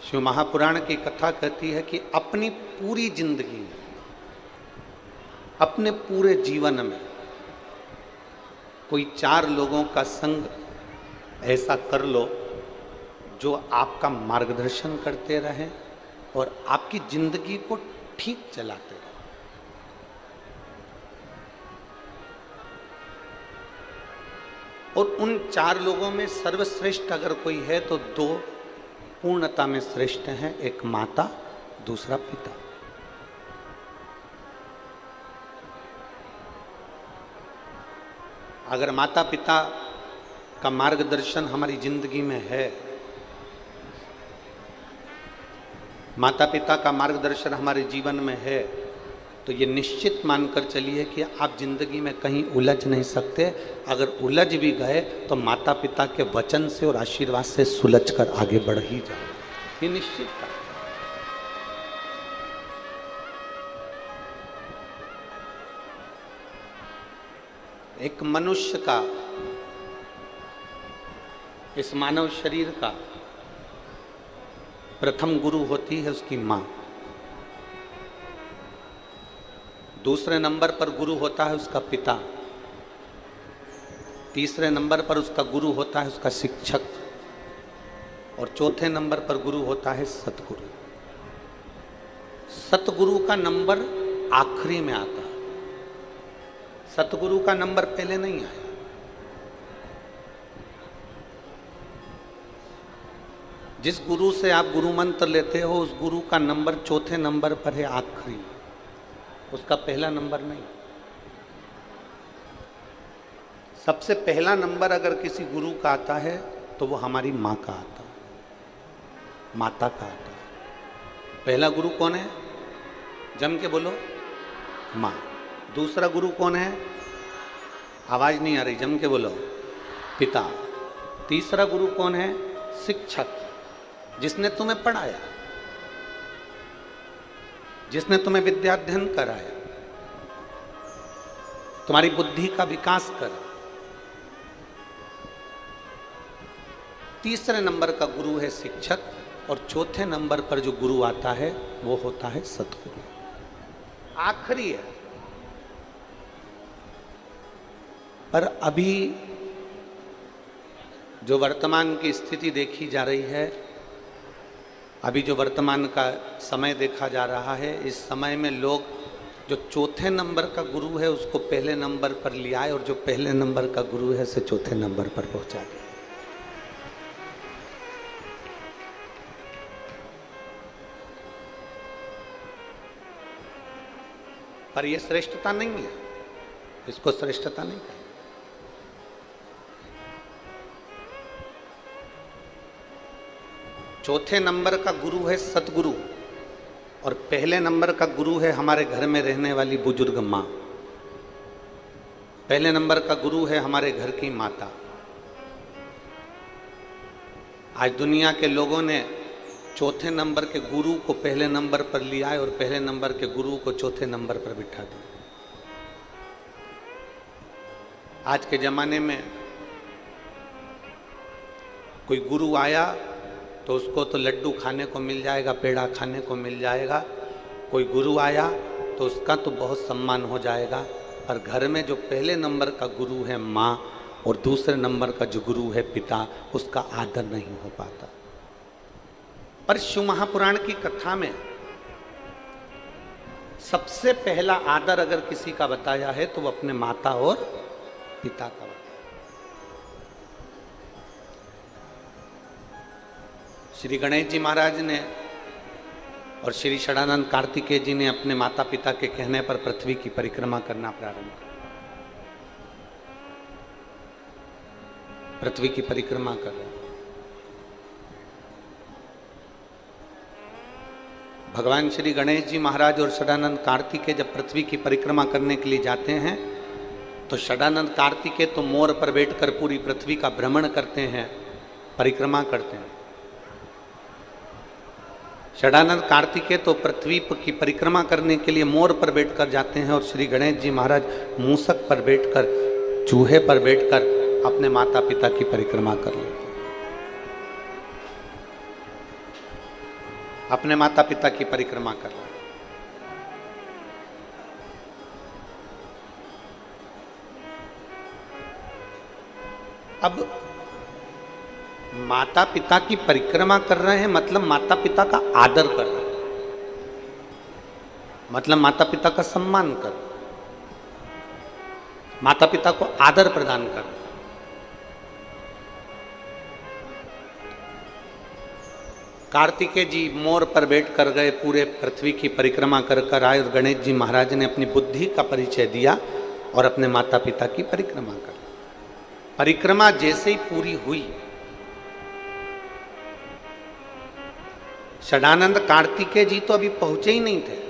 शिव महापुराण की कथा कहती है कि अपनी पूरी जिंदगी में, अपने पूरे जीवन में कोई 4 लोगों का संग ऐसा कर लो जो आपका मार्गदर्शन करते रहें और आपकी जिंदगी को ठीक चलाते रहें। और उन 4 लोगों में सर्वश्रेष्ठ अगर कोई है तो 2 पूर्णता में श्रेष्ठ हैं, एक माता, दूसरा पिता। अगर माता पिता का मार्गदर्शन हमारी जिंदगी में है, माता पिता का मार्गदर्शन हमारे जीवन में है, तो ये निश्चित मानकर चलिए कि आप जिंदगी में कहीं उलझ नहीं सकते। अगर उलझ भी गए तो माता पिता के वचन से और आशीर्वाद से सुलझ कर आगे बढ़ ही जाए, ये निश्चित है। एक मनुष्य का, इस मानव शरीर का प्रथम गुरु होती है उसकी मां, दूसरे नंबर पर गुरु होता है उसका पिता, तीसरे नंबर पर उसका गुरु होता है उसका शिक्षक, और चौथे नंबर पर गुरु होता है सतगुरु। सतगुरु का नंबर आखिरी में आता है, सतगुरु का नंबर पहले नहीं आया। जिस गुरु से आप गुरु मंत्र लेते हो उस गुरु का नंबर चौथे नंबर पर है, आखिरी, उसका पहला नंबर नहीं। सबसे पहला नंबर अगर किसी गुरु का आता है तो वो हमारी माँ का आता है, माता का आता है। पहला गुरु कौन है? जम के बोलो, माँ। दूसरा गुरु कौन है? आवाज नहीं आ रही, जम के बोलो, पिता। तीसरा गुरु कौन है? शिक्षक, जिसने तुम्हें पढ़ाया, जिसने तुम्हें विद्याध्ययन कराया, तुम्हारी बुद्धि का विकास करा। तीसरे नंबर का गुरु है शिक्षक, और चौथे नंबर पर जो गुरु आता है वो होता है सतगुरु, आखिरी है। पर अभी जो वर्तमान की स्थिति देखी जा रही है, अभी जो वर्तमान का समय देखा जा रहा है, इस समय में लोग जो चौथे नंबर का गुरु है उसको पहले नंबर पर ले आए, और जो पहले नंबर का गुरु है उसे चौथे नंबर पर पहुंचा दिया। पर यह श्रेष्ठता नहीं है, इसको श्रेष्ठता नहीं कहें। चौथे नंबर का गुरु है सतगुरु, और पहले नंबर का गुरु है हमारे घर में रहने वाली बुजुर्ग माँ। पहले नंबर का गुरु है हमारे घर की माता। आज दुनिया के लोगों ने चौथे नंबर के गुरु को पहले नंबर पर लिया है और पहले नंबर के गुरु को चौथे नंबर पर बिठा दिया। आज के जमाने में कोई गुरु आया तो उसको तो लड्डू खाने को मिल जाएगा, पेड़ा खाने को मिल जाएगा। कोई गुरु आया तो उसका तो बहुत सम्मान हो जाएगा, पर घर में जो पहले नंबर का गुरु है माँ, और दूसरे नंबर का जो गुरु है पिता, उसका आदर नहीं हो पाता। पर शिव महापुराण की कथा में सबसे पहला आदर अगर किसी का बताया है तो वो अपने माता और पिता का। श्री गणेश जी महाराज ने और श्री षडानंद कार्तिकेय जी ने अपने माता पिता के कहने पर पृथ्वी की परिक्रमा करना प्रारंभ किया। पृथ्वी की परिक्रमा कर रहे। भगवान श्री गणेश जी महाराज और षडानंद कार्तिकेय जब पृथ्वी की परिक्रमा करने के लिए जाते हैं तो षडानंद कार्तिकेय तो मोर पर बैठकर पूरी पृथ्वी का भ्रमण करते हैं, परिक्रमा करते हैं। षडानंद कार्तिकेय तो पृथ्वी की परिक्रमा करने के लिए मोर पर बैठकर जाते हैं, और श्री गणेश जी महाराज मूसक पर बैठकर, चूहे पर बैठकर अपने माता पिता की परिक्रमा कर लेते हैं। अपने माता पिता की परिक्रमा कर रहा है। अब माता पिता की परिक्रमा कर रहे हैं मतलब माता पिता का आदर कर रहे हैं, मतलब माता पिता का सम्मान कर, माता पिता को आदर प्रदान कर। कार्तिकेय जी मोर पर बैठ कर गए, पूरे पृथ्वी की परिक्रमा कर कर आए और गणेश जी महाराज ने अपनी बुद्धि का परिचय दिया और अपने माता पिता की परिक्रमा कर। परिक्रमा जैसे ही पूरी हुई, षडानंद कार्तिकेय जी तो अभी पहुंचे ही नहीं थे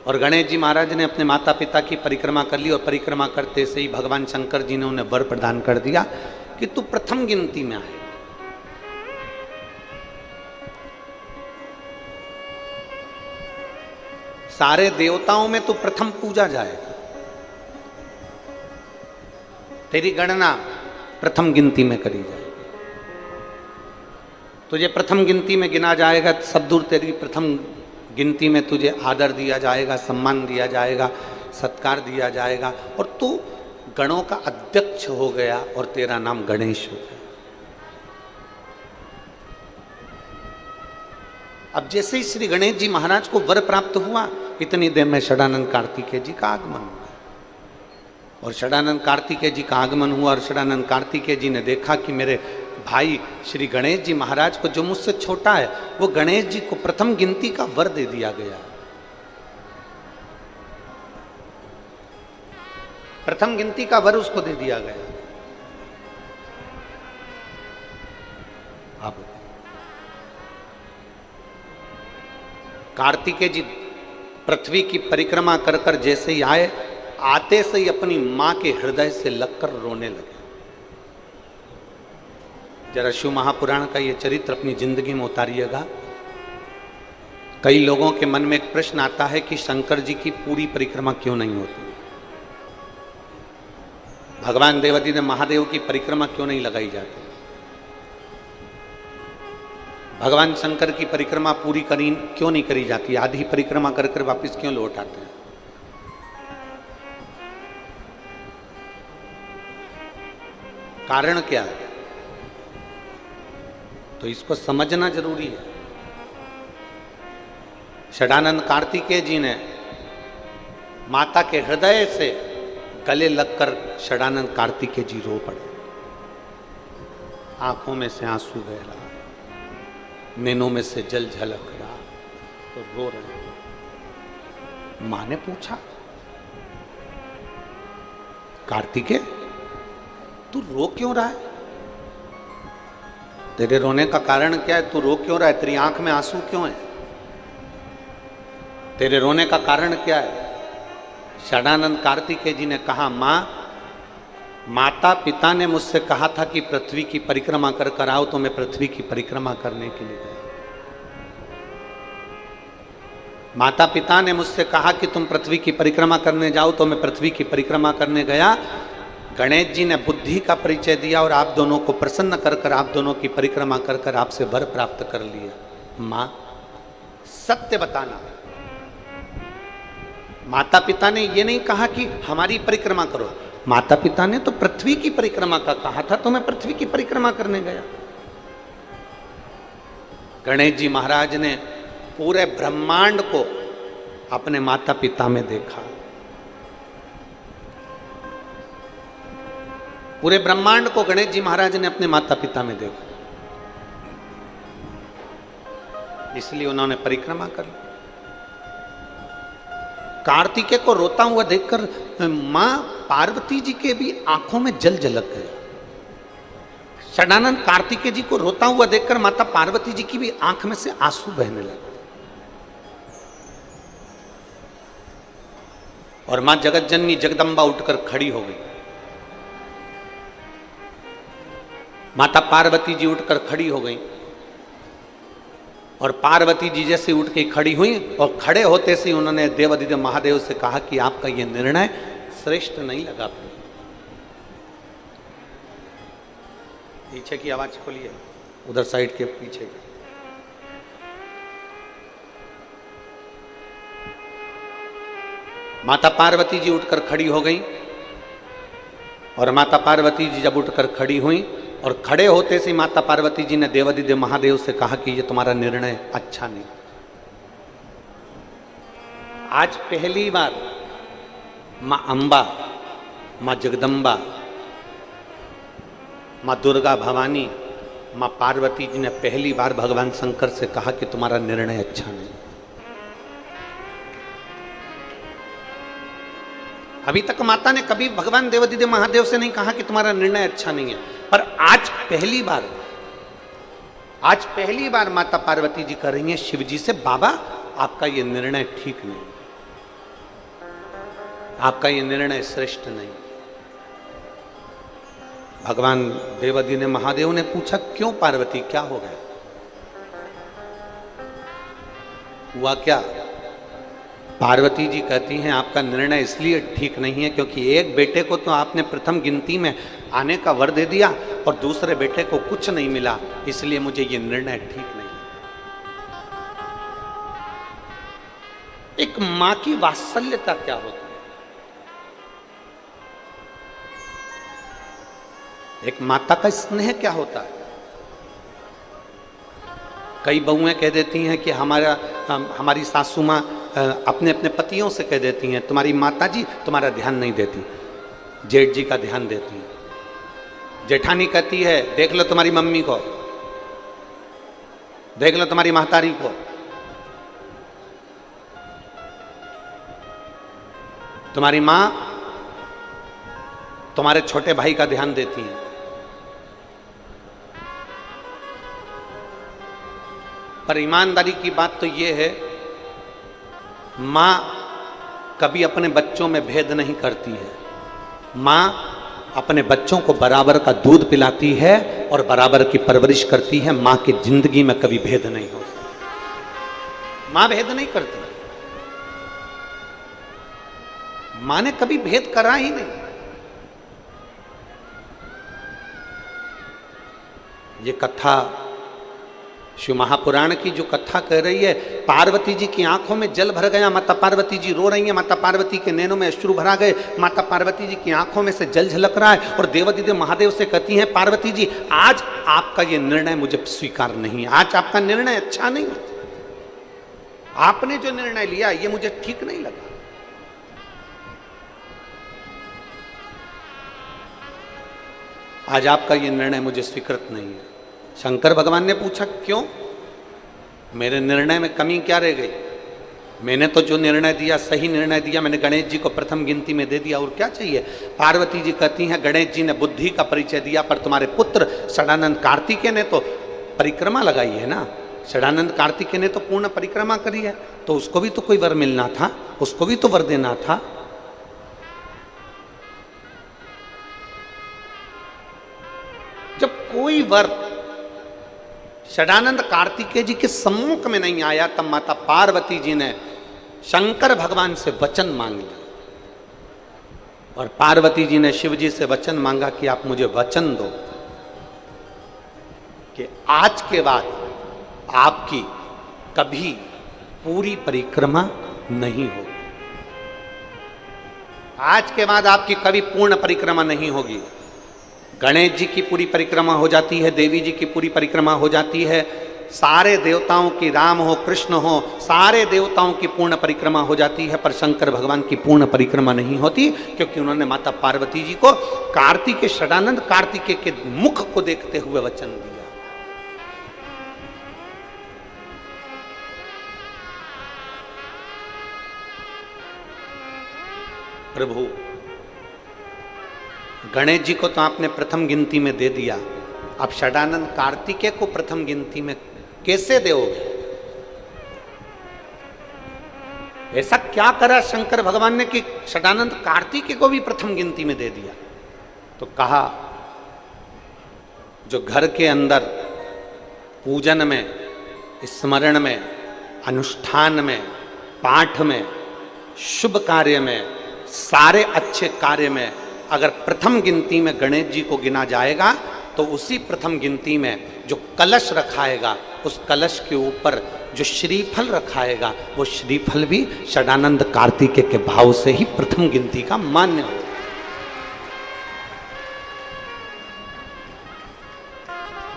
और गणेश जी महाराज ने अपने माता पिता की परिक्रमा कर ली और परिक्रमा करते से ही भगवान शंकर जी ने उन्हें वर प्रदान कर दिया कि तू प्रथम गिनती में आए। सारे देवताओं में तू प्रथम पूजा जाएगा, तेरी गणना प्रथम गिनती में करी जाएगी, तुझे प्रथम गिनती में गिना जाएगा, सब दूर तेरी प्रथम गिनती में तुझे आदर दिया जाएगा, सम्मान दिया जाएगा, सत्कार दिया जाएगा और तू गणों का अध्यक्ष हो गया और तेरा नाम गणेश हो गया। अब जैसे ही श्री गणेश जी महाराज को वर प्राप्त हुआ, इतनी देर में षडानंद कार्तिकेय जी का आगमन हुआ और षडानंद कार्तिकेय जी का आगमन हुआ और षडानंद कार्तिकेय जी ने देखा कि मेरे भाई श्री गणेश जी महाराज को, जो मुझसे छोटा है, वो गणेश जी को प्रथम गिनती का वर दे दिया गया। प्रथम गिनती का वर उसको दे दिया गया। अब कार्तिकेय जी पृथ्वी की परिक्रमा कर कर जैसे ही आए, आते से ही अपनी मां के हृदय से लगकर रोने लगे। जरा शिव महापुराण का ये चरित्र अपनी जिंदगी में उतारिएगा। कई लोगों के मन में एक प्रश्न आता है कि शंकर जी की पूरी परिक्रमा क्यों नहीं होती, भगवान देवादि ने महादेव की परिक्रमा क्यों नहीं लगाई जाती, भगवान शंकर की परिक्रमा पूरी करी क्यों नहीं करी जाती, आधी परिक्रमा कर कर वापिस क्यों लौट आते हैं। कारण क्या है, तो इसको समझना जरूरी है। षडानंद कार्तिकेय जी ने माता के हृदय से गले लगकर षडानंद कार्तिकेय जी रो पड़े, आंखों में से आंसू बह रहा, नैनों में से जल झलक रहा तो रो रहे। मां ने पूछा, कार्तिकेय तू रो क्यों रहा है, तेरे रोने का कारण क्या है, तू रो क्यों रहा है, तेरी आंख में आंसू क्यों है, तेरे रोने का कारण क्या है। षडानंद कार्तिकेय जी ने कहा, मां, माता पिता ने मुझसे कहा था कि पृथ्वी की परिक्रमा कर कर आओ, तो मैं पृथ्वी की परिक्रमा करने के लिए गया। माता पिता ने मुझसे कहा कि तुम पृथ्वी की परिक्रमा करने जाओ, तो मैं पृथ्वी की परिक्रमा करने गया। गणेश जी ने बुद्धि का परिचय दिया और आप दोनों को प्रसन्न कर कर, आप दोनों की परिक्रमा कर कर आपसे वर प्राप्त कर लिया। मां, सत्य बताना, माता पिता ने ये नहीं कहा कि हमारी परिक्रमा करो, माता पिता ने तो पृथ्वी की परिक्रमा का कहा था, तो मैं पृथ्वी की परिक्रमा करने गया। गणेश जी महाराज ने पूरे ब्रह्मांड को अपने माता पिता में देखा, पूरे ब्रह्मांड को गणेश जी महाराज ने अपने माता पिता में देखा, इसलिए उन्होंने परिक्रमा कर ली। कार्तिकेय को रोता हुआ देखकर मां पार्वती जी के भी आंखों में जल झलक गए। षडानंद कार्तिकेय जी को रोता हुआ देखकर माता पार्वती जी की भी आंख में से आंसू बहने लगे और मां जगत जननी जगदम्बा उठकर खड़ी हो गई। माता पार्वती जी उठकर खड़ी हो गई और पार्वती जी जैसे उठ के खड़ी हुई और खड़े होते से उन्होंने देवाधिदेव महादेव से कहा कि आपका यह निर्णय श्रेष्ठ नहीं लगा। पीछे की आवाज खोलिए, उधर साइड के पीछे। माता पार्वती जी उठकर खड़ी हो गई, और माता पार्वती जी जब उठकर खड़ी हुई और खड़े होते से माता पार्वती जी ने देवादिदेव महादेव से कहा कि ये तुम्हारा निर्णय अच्छा नहीं। आज पहली बार मां अंबा, मां जगदम्बा, मां दुर्गा भवानी, मां पार्वती जी ने पहली बार भगवान शंकर से कहा कि तुम्हारा निर्णय अच्छा नहीं। अभी तक माता ने कभी भगवान देवादिदेव महादेव से नहीं कहा कि तुम्हारा निर्णय अच्छा नहीं है, पर आज पहली बार माता पार्वती जी कह रही हैं शिव जी से, बाबा आपका ये निर्णय ठीक नहीं, आपका ये निर्णय श्रेष्ठ नहीं। भगवान देवादिदेव महादेव ने पूछा, क्यों पार्वती, क्या हो गया, हुआ क्या? पार्वती जी कहती हैं आपका निर्णय इसलिए ठीक नहीं है क्योंकि एक बेटे को तो आपने प्रथम गिनती में आने का वर दे दिया और दूसरे बेटे को कुछ नहीं मिला, इसलिए मुझे ये निर्णय ठीक नहीं। एक मां की वात्सल्यता क्या होती है, एक माता का स्नेह क्या होता है। कई बहुएं कह देती हैं कि हमारी सासू मां अपने अपने पतियों से कह देती हैं तुम्हारी माता जी तुम्हारा ध्यान नहीं देती, जेठ जी का ध्यान देती है। जेठानी कहती है देख लो तुम्हारी मम्मी को, देख लो तुम्हारी महतारी को। तुम्हारी मां तुम्हारे छोटे भाई का ध्यान देती है। पर ईमानदारी की बात तो यह है, मां कभी अपने बच्चों में भेद नहीं करती है। मां अपने बच्चों को बराबर का दूध पिलाती है और बराबर की परवरिश करती है। मां की जिंदगी में कभी भेद नहीं होता, मां भेद नहीं करती, मां ने कभी भेद करा ही नहीं। ये कथा शिव महापुराण की जो कथा कह रही है, पार्वती जी की आंखों में जल भर गया, माता पार्वती जी रो रही हैं, माता पार्वती के नैनों में अश्रु भरा गए, माता पार्वती जी की आंखों में से जल झलक रहा है और देवादिदेव महादेव से कहती हैं पार्वती जी आज आपका ये निर्णय मुझे स्वीकार नहीं है, आज आपका निर्णय अच्छा नहीं है, आपने जो निर्णय लिया ये मुझे ठीक नहीं लगा। आज आपका ये निर्णय मुझे स्वीकृत नहीं है। शंकर भगवान ने पूछा क्यों, मेरे निर्णय में कमी क्या रह गई? मैंने तो जो निर्णय दिया सही निर्णय दिया, मैंने गणेश जी को प्रथम गिनती में दे दिया, और क्या चाहिए? पार्वती जी कहती हैं गणेश जी ने बुद्धि का परिचय दिया, पर तुम्हारे पुत्र षडानंद कार्तिकेय ने तो परिक्रमा लगाई है ना, षडानंद कार्तिकेय ने तो पूर्ण परिक्रमा करी है, तो उसको भी तो कोई वर मिलना था, उसको भी तो वर देना था। जब कोई वर षडानंद कार्तिकेय जी के सम्मुख में नहीं आया, तब माता पार्वती जी ने शंकर भगवान से वचन मांग लिया, और पार्वती जी ने शिव जी से वचन मांगा कि आप मुझे वचन दो कि आज के बाद आपकी कभी पूरी परिक्रमा नहीं होगी, आज के बाद आपकी कभी पूर्ण परिक्रमा नहीं होगी। गणेश जी की पूरी परिक्रमा हो जाती है, देवी जी की पूरी परिक्रमा हो जाती है, सारे देवताओं की, राम हो कृष्ण हो, सारे देवताओं की पूर्ण परिक्रमा हो जाती है, पर शंकर भगवान की पूर्ण परिक्रमा नहीं होती, क्योंकि उन्होंने माता पार्वती जी को कार्तिकेय, षडानंद कार्तिकेय के मुख को देखते हुए वचन दिया। प्रभु गणेश जी को तो आपने प्रथम गिनती में दे दिया, अब षडानंद कार्तिकेय को प्रथम गिनती में कैसे दोगे? ऐसा क्या करा शंकर भगवान ने कि षडानंद कार्तिकेय को भी प्रथम गिनती में दे दिया? तो कहा जो घर के अंदर पूजन में, स्मरण में, अनुष्ठान में, पाठ में, शुभ कार्य में, सारे अच्छे कार्य में अगर प्रथम गिनती में गणेश जी को गिना जाएगा, तो उसी प्रथम गिनती में जो कलश रखाएगा उस कलश के ऊपर जो श्रीफल रखाएगा वो श्रीफल भी षडानंद कार्तिकेय के भाव से ही प्रथम गिनती का मान्य हो।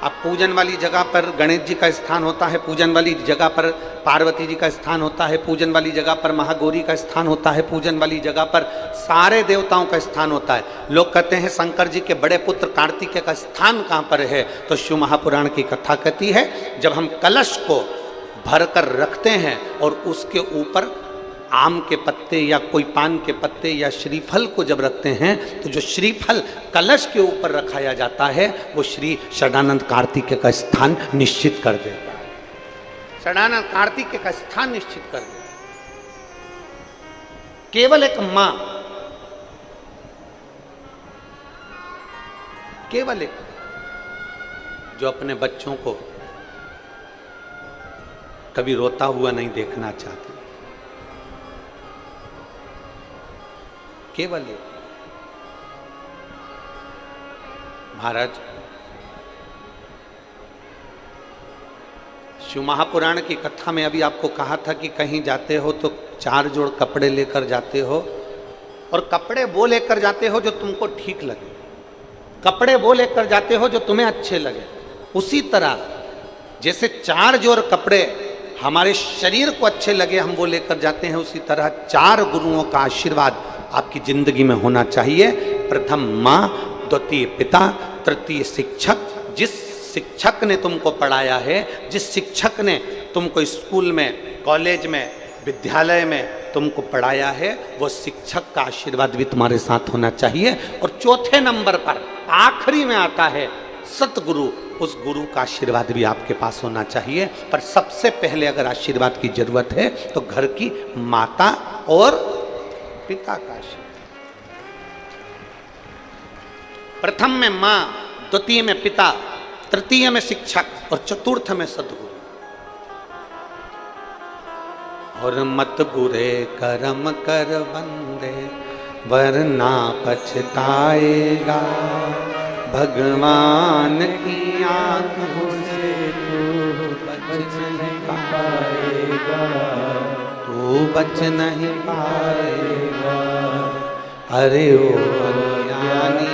अब पूजन वाली जगह पर गणेश जी का स्थान होता है, पूजन वाली जगह पर पार्वती जी का स्थान होता है, पूजन वाली जगह पर महागौरी का स्थान होता है, पूजन वाली जगह पर सारे देवताओं का स्थान होता है। लोग कहते हैं शंकर जी के बड़े पुत्र कार्तिकेय का स्थान कहाँ पर है, तो शिव महापुराण की कथा कहती है जब हम कलश को भरकर रखते हैं और उसके ऊपर आम के पत्ते या कोई पान के पत्ते या श्रीफल को जब रखते हैं तो जो श्रीफल कलश के ऊपर रखाया जाता है वो श्री षडानंद कार्तिकेय का स्थान निश्चित कर देता है। षडानंद कार्तिकेय का स्थान निश्चित कर देता है। केवल एक मां, केवल एक जो अपने बच्चों को कभी रोता हुआ नहीं देखना चाहती, केवल एक। महाराज शिव महापुराण की कथा में अभी आपको कहा था कि कहीं जाते हो तो 4 जोड़ कपड़े लेकर जाते हो और कपड़े वो लेकर जाते हो जो तुमको ठीक लगे, कपड़े वो लेकर जाते हो जो तुम्हें अच्छे लगे। उसी तरह जैसे 4 जोड़ कपड़े हमारे शरीर को अच्छे लगे हम वो लेकर जाते हैं, उसी तरह 4 गुरुओं का आशीर्वाद आपकी जिंदगी में होना चाहिए। प्रथम माँ, द्वितीय पिता, तृतीय शिक्षक। जिस शिक्षक ने तुमको पढ़ाया है, जिस शिक्षक ने तुमको स्कूल में, कॉलेज में, विद्यालय में तुमको पढ़ाया है, वो शिक्षक का आशीर्वाद भी तुम्हारे साथ होना चाहिए। और चौथे नंबर पर आखिरी में आता है सतगुरु, उस गुरु का आशीर्वाद भी आपके पास होना चाहिए। पर सबसे पहले अगर आशीर्वाद की जरूरत है तो घर की माता और पिता का आशीर्वाद। प्रथम में मां, द्वितीय में पिता, तृतीय में शिक्षक और चतुर्थ में सद्गुरु। और मत बुरे कर्म कर बंदे वरना पछताएगा, भगवान की आंखों से तू बच नहीं पाएगा, तू बच नहीं पाएगा। अरे ओ अज्ञानी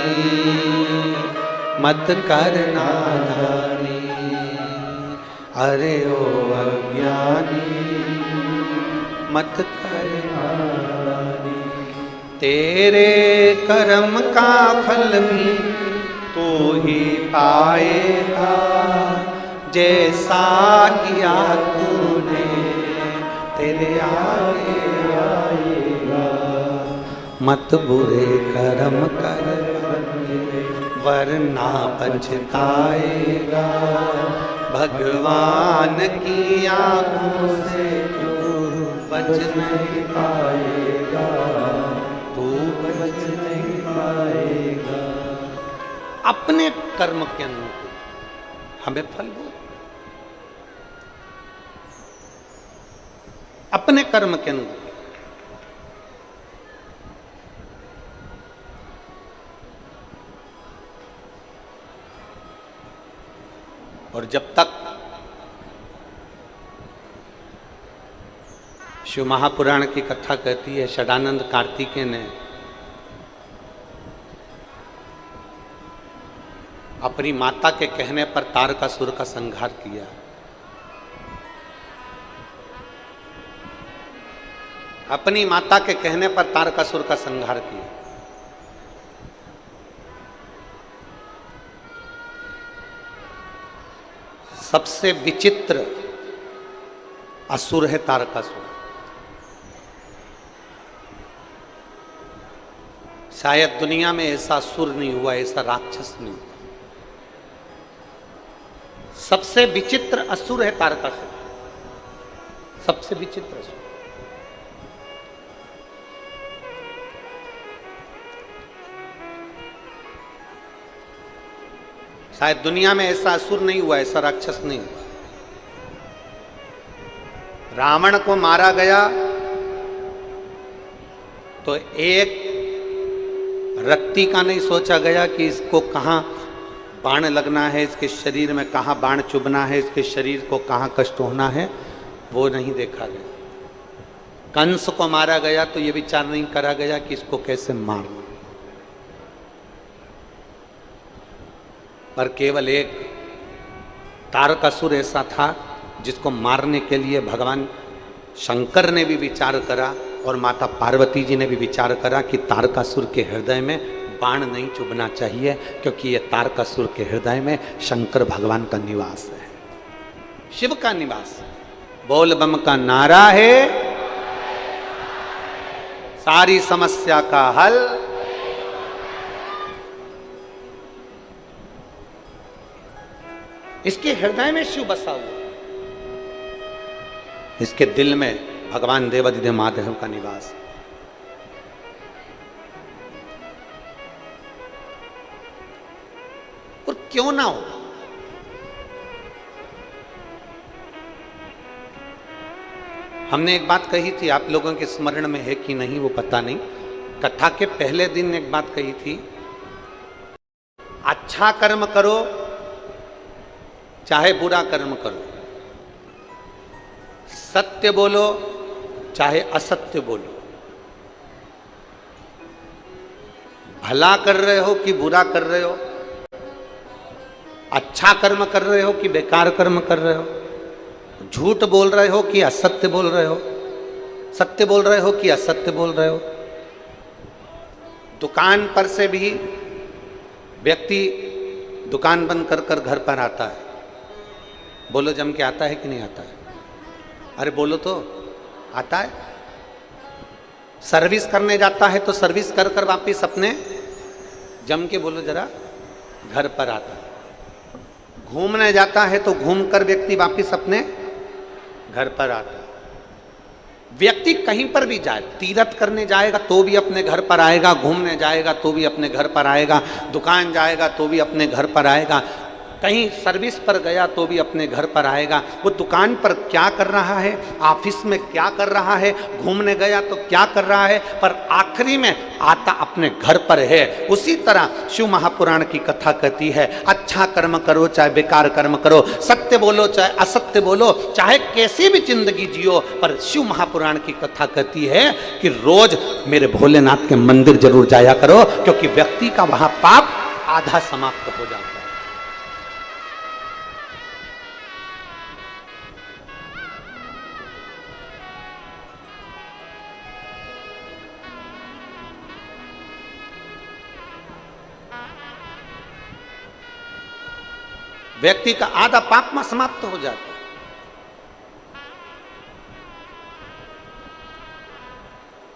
मत करना नानी, अरे ओ अज्ञानी मत करना नानी। तेरे कर्म का फल भी तू ही पाएगा, जैसा किया तूने तेरे आगे आएगा। मत बुरे कर्म कर वरना पछताएगा, भगवान की आंखों से तू बच नहीं पाएगा, तू बच नहीं पाएगा। अपने कर्म के अनुकूल हमें फल दो, अपने कर्म के अनुकूल। और जब तक शिव महापुराण की कथा कहती है षडानंद कार्तिकेय ने अपनी माता के कहने पर तारकासुर का संहार किया। अपनी माता के कहने पर तारकासुर का संहार किया। सबसे विचित्र असुर है तारकासुर। शायद दुनिया में ऐसा असुर नहीं हुआ, ऐसा राक्षस नहीं हुआ। सबसे विचित्र असुर है तारकासुर, सबसे विचित्र असुर। शायद दुनिया में ऐसा असुर नहीं हुआ, ऐसा राक्षस नहीं हुआ। रावण को मारा गया तो एक रत्ती का नहीं सोचा गया कि इसको कहां बाण लगना है इसके शरीर में, कहाँ बाण चुभना है इसके शरीर को, कहाँ कष्ट होना है, वो नहीं देखा गया। कंस को मारा गया तो ये विचार नहीं करा गया कि इसको कैसे मारना, पर केवल एक तारकासुर ऐसा था जिसको मारने के लिए भगवान शंकर ने भी विचार करा और माता पार्वती जी ने भी विचार करा कि तारकासुर के हृदय में बाण नहीं चुभना चाहिए, क्योंकि यह तारकासुर के हृदय में शंकर भगवान का निवास है, शिव का निवास। बोल बम का नारा है, सारी समस्या का हल। इसके हृदय में शिव बसा हुआ, इसके दिल में भगवान देवाधिदेव महादेव का निवास। और क्यों ना हो, हमने एक बात कही थी, आप लोगों के स्मरण में है कि नहीं वो पता नहीं। कथा के पहले दिन एक बात कही थी, अच्छा कर्म करो चाहे बुरा कर्म करो, सत्य बोलो चाहे असत्य बोलो, भला कर रहे हो कि बुरा कर रहे हो, अच्छा कर्म कर रहे हो कि बेकार कर्म कर रहे हो, झूठ बोल रहे हो कि असत्य बोल रहे हो, सत्य बोल रहे हो कि असत्य बोल रहे हो। दुकान पर से भी व्यक्ति दुकान बंद कर कर घर पर आता है, बोलो जम के आता है कि नहीं आता है? अरे बोलो तो, आता है। सर्विस करने जाता है तो सर्विस कर कर वापिस अपने, जम के बोलो जरा, घर पर आता है। घूमने जाता है तो घूम कर व्यक्ति वापिस अपने घर पर आता है। व्यक्ति कहीं पर भी जाए, तीर्थ करने जाएगा तो भी अपने घर पर आएगा, घूमने जाएगा तो भी अपने घर पर आएगा, दुकान जाएगा तो भी अपने घर पर आएगा, कहीं सर्विस पर गया तो भी अपने घर पर आएगा। वो दुकान पर क्या कर रहा है, ऑफिस में क्या कर रहा है, घूमने गया तो क्या कर रहा है, पर आखिरी में आता अपने घर पर है। उसी तरह शिव महापुराण की कथा कहती है, अच्छा कर्म करो चाहे बेकार कर्म करो, सत्य बोलो चाहे असत्य बोलो, चाहे कैसी भी जिंदगी जियो, पर शिव महापुराण की कथा कहती है कि रोज मेरे भोलेनाथ के मंदिर जरूर जाया करो, क्योंकि व्यक्ति का वहां पाप आधा समाप्त हो जाता है। व्यक्ति का आधा पाप में समाप्त हो जाता है।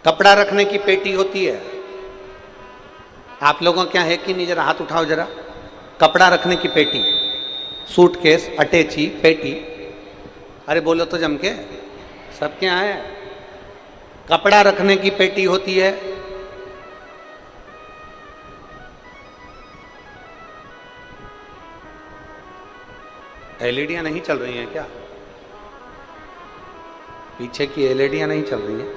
कपड़ा रखने की पेटी होती है, आप लोगों क्या है कि नहीं, जरा हाथ उठाओ जरा। कपड़ा रखने की पेटी, सूटकेस, अटैची, पेटी, अरे बोलो तो जम के, सबके यहाँ है। कपड़ा रखने की पेटी होती है, एलईडियां नहीं चल रही हैं क्या? पीछे की एलईडियां नहीं चल रही हैं?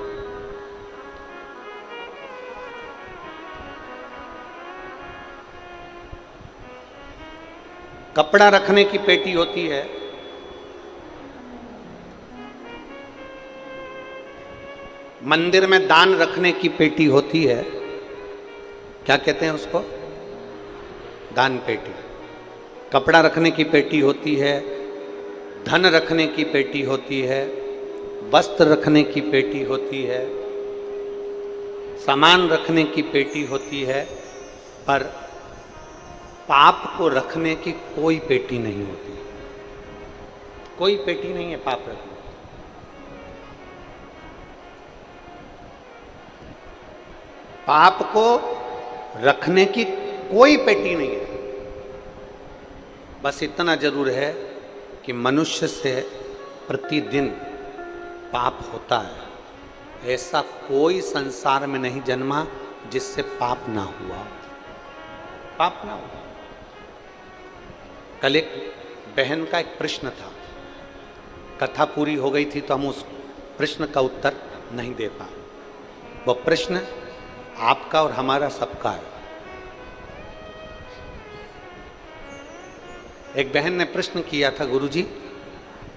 कपड़ा रखने की पेटी होती है, मंदिर में दान रखने की पेटी होती है, क्या कहते हैं उसको? दान पेटी। कपड़ा रखने की पेटी होती है, धन रखने की पेटी होती है, वस्त्र रखने की पेटी होती है, सामान रखने की पेटी होती है, पर पाप को रखने की कोई पेटी नहीं होती। कोई पेटी नहीं है पाप रखने। पाप को रखने की कोई पेटी नहीं है। बस इतना जरूर है कि मनुष्य से प्रतिदिन पाप होता है। ऐसा कोई संसार में नहीं जन्मा जिससे पाप ना हुआ, पाप ना हुआ। कल एक बहन का एक प्रश्न था, कथा पूरी हो गई थी तो हम उस प्रश्न का उत्तर नहीं दे पाए। वो प्रश्न आपका और हमारा सबका है। एक बहन ने प्रश्न किया था, गुरुजी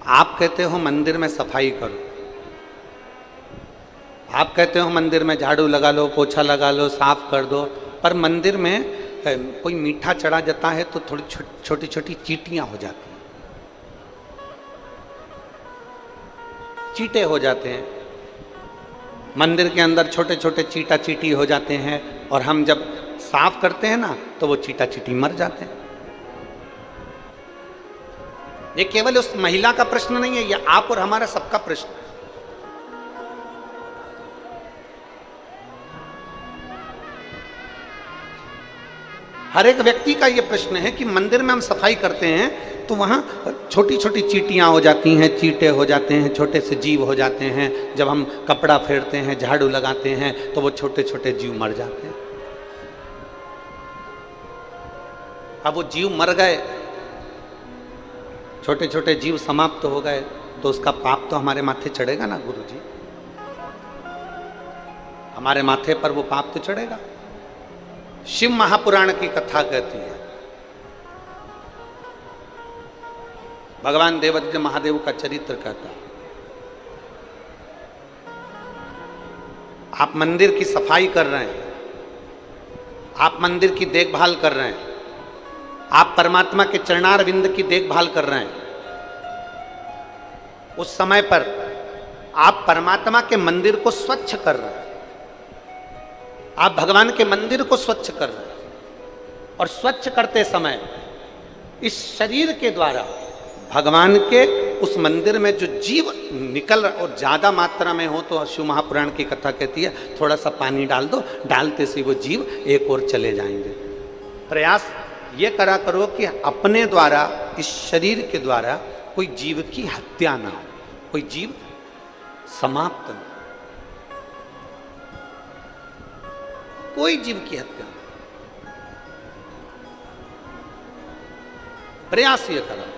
आप कहते हो मंदिर में सफाई करो, आप कहते हो मंदिर में झाड़ू लगा लो, पोछा लगा लो, साफ कर दो, पर मंदिर में कोई मीठा चढ़ा जाता है तो थोड़ी छोटी छोटी चींटियां हो जाती हैं, चींटे हो जाते हैं मंदिर के अंदर, छोटे छोटे चीटा चीटी हो जाते हैं, और हम जब साफ करते हैं ना तो वो चीटा चीटी मर जाते हैं। ये केवल उस महिला का प्रश्न नहीं है, ये आप और हमारा सबका प्रश्न है। हर एक व्यक्ति का ये प्रश्न है कि मंदिर में हम सफाई करते हैं तो वहाँ छोटी छोटी चींटियाँ हो जाती हैं, चींटे हो जाते हैं, छोटे से जीव हो जाते हैं। जब हम कपड़ा फेरते हैं, झाड़ू लगाते हैं तो वो छोटे छोटे जीव मर जाते हैं। अब वो जीव मर गए, छोटे छोटे जीव समाप्त हो गए, तो उसका पाप तो हमारे माथे चढ़ेगा ना गुरुजी, हमारे माथे पर वो पाप तो चढ़ेगा। शिव महापुराण की कथा कहती है, भगवान देवादिदेव महादेव का चरित्र कहता है। आप मंदिर की सफाई कर रहे हैं, आप मंदिर की देखभाल कर रहे हैं, आप परमात्मा के चरणार विंद की देखभाल कर रहे हैं। उस समय पर आप परमात्मा के मंदिर को स्वच्छ कर रहे हैं, आप भगवान के मंदिर को स्वच्छ कर रहे हैं, और स्वच्छ करते समय इस शरीर के द्वारा भगवान के उस मंदिर में जो जीव निकल और ज़्यादा मात्रा में हो तो शिव महापुराण की कथा कहती है थोड़ा सा पानी डाल दो, डालते से वो जीव एक और चले जाएंगे। प्रयास ये करा करो कि अपने द्वारा, इस शरीर के द्वारा कोई जीव की हत्या ना हो, कोई जीव समाप्त ना, कोई जीव की हत्या ना, प्रयास ये करो।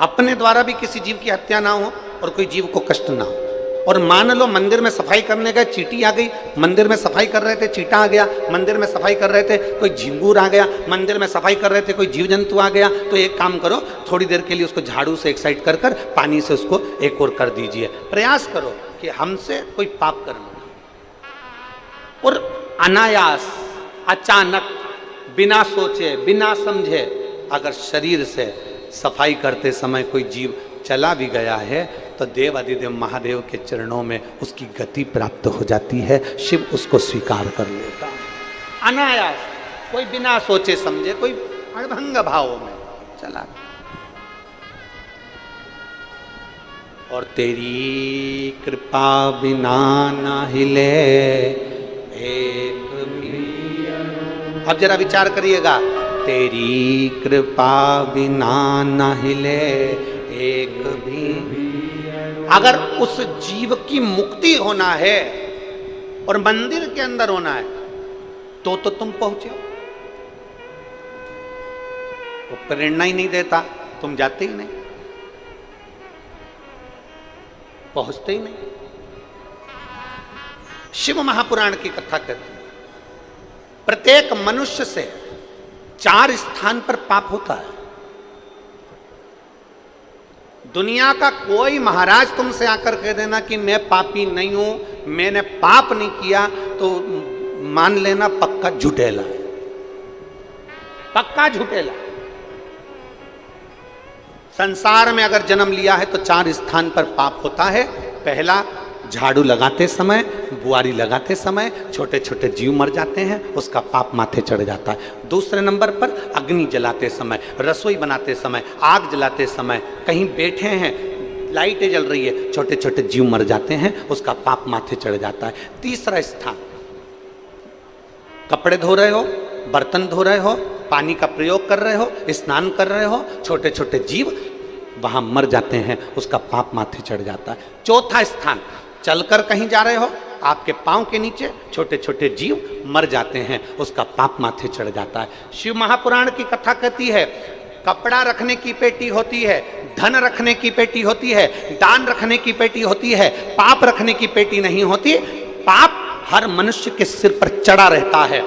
अपने द्वारा भी किसी जीव की हत्या ना हो और कोई जीव को कष्ट ना हो। और मान लो मंदिर में सफाई करने गए, चींटी आ गई, मंदिर में सफाई कर रहे थे, चींटा आ गया, मंदिर में सफाई कर रहे थे, कोई झिंगूर आ गया, मंदिर में सफाई कर रहे थे, कोई जीव जंतु आ गया, तो एक काम करो, थोड़ी देर के लिए उसको झाड़ू से एक साइड कर कर पानी से उसको एक और कर दीजिए। प्रयास करो कि हमसे कोई पाप कर्म ना, और अनायास, अचानक, बिना सोचे, बिना समझे अगर शरीर से सफाई करते समय कोई जीव चला भी गया है तो देव अधिदेव महादेव के चरणों में उसकी गति प्राप्त हो जाती है, शिव उसको स्वीकार कर लेता है अनायास, कोई बिना सोचे समझे, कोई अणभंग भाव में चला। और तेरी कृपा बिना न हिले एक भी। अब जरा विचार करिएगा, तेरी कृपा बिना न हिले एक भी। अगर उस जीव की मुक्ति होना है और मंदिर के अंदर होना है तो तुम पहुंचे हो। वो प्रेरणा ही नहीं देता, तुम जाते ही नहीं, पहुंचते ही नहीं। शिव महापुराण की कथा कहती है प्रत्येक मनुष्य से 4 स्थान पर पाप होता है। दुनिया का कोई महाराज तुमसे आकर कह देना कि मैं पापी नहीं हूं, मैंने पाप नहीं किया, तो मान लेना पक्का झुठेला है, पक्का झुठेला। संसार में अगर जन्म लिया है तो 4 स्थान पर पाप होता है। पहला, झाड़ू लगाते समय, बुआरी लगाते समय छोटे छोटे जीव मर जाते हैं, उसका पाप माथे चढ़ जाता है। दूसरे नंबर पर अग्नि जलाते समय, रसोई बनाते समय, आग जलाते समय, कहीं बैठे हैं, लाइटें जल रही है, छोटे छोटे जीव मर जाते हैं, उसका पाप माथे चढ़ जाता है। तीसरा स्थान, कपड़े धो रहे हो, बर्तन धो रहे हो, पानी का प्रयोग कर रहे हो, स्नान कर रहे हो, छोटे छोटे जीव वहां मर जाते हैं, उसका पाप माथे चढ़ जाता है। चौथा स्थान, चलकर कहीं जा रहे हो, आपके पांव के नीचे छोटे छोटे जीव मर जाते हैं, उसका पाप माथे चढ़ जाता है। शिव महापुराण की कथा कहती है कपड़ा रखने की पेटी होती है, धन रखने की पेटी होती है, दान रखने की पेटी होती है, पाप रखने की पेटी नहीं होती। पाप हर मनुष्य के सिर पर चढ़ा रहता है।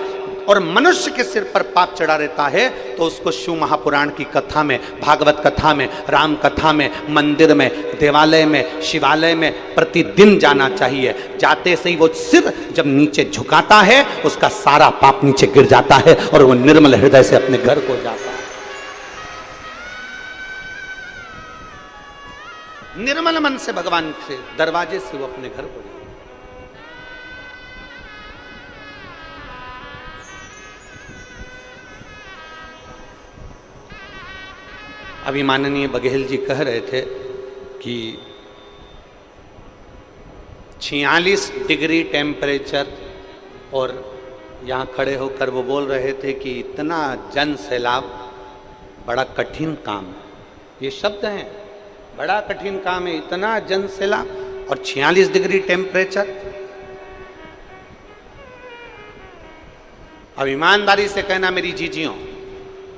और मनुष्य के सिर पर पाप चढ़ा रहता है तो उसको शिव महापुराण की कथा में, भागवत कथा में, राम कथा में, मंदिर में, देवालय में, शिवालय में प्रतिदिन जाना चाहिए। जाते से ही वो सिर जब नीचे झुकाता है उसका सारा पाप नीचे गिर जाता है और वो निर्मल हृदय से अपने घर को जाता है। निर्मल मन से भगवान से दरवाजे से वो अपने घर को जाता है। अभी माननीय बघेल जी कह रहे थे कि 46 डिग्री टेम्परेचर, और यहाँ खड़े होकर वो बोल रहे थे कि इतना जन सैलाब बड़ा कठिन काम है। ये शब्द हैं, बड़ा कठिन काम है, इतना जन सैलाब और 46 डिग्री टेम्परेचर। अब ईमानदारी से कहना मेरी जीजियों,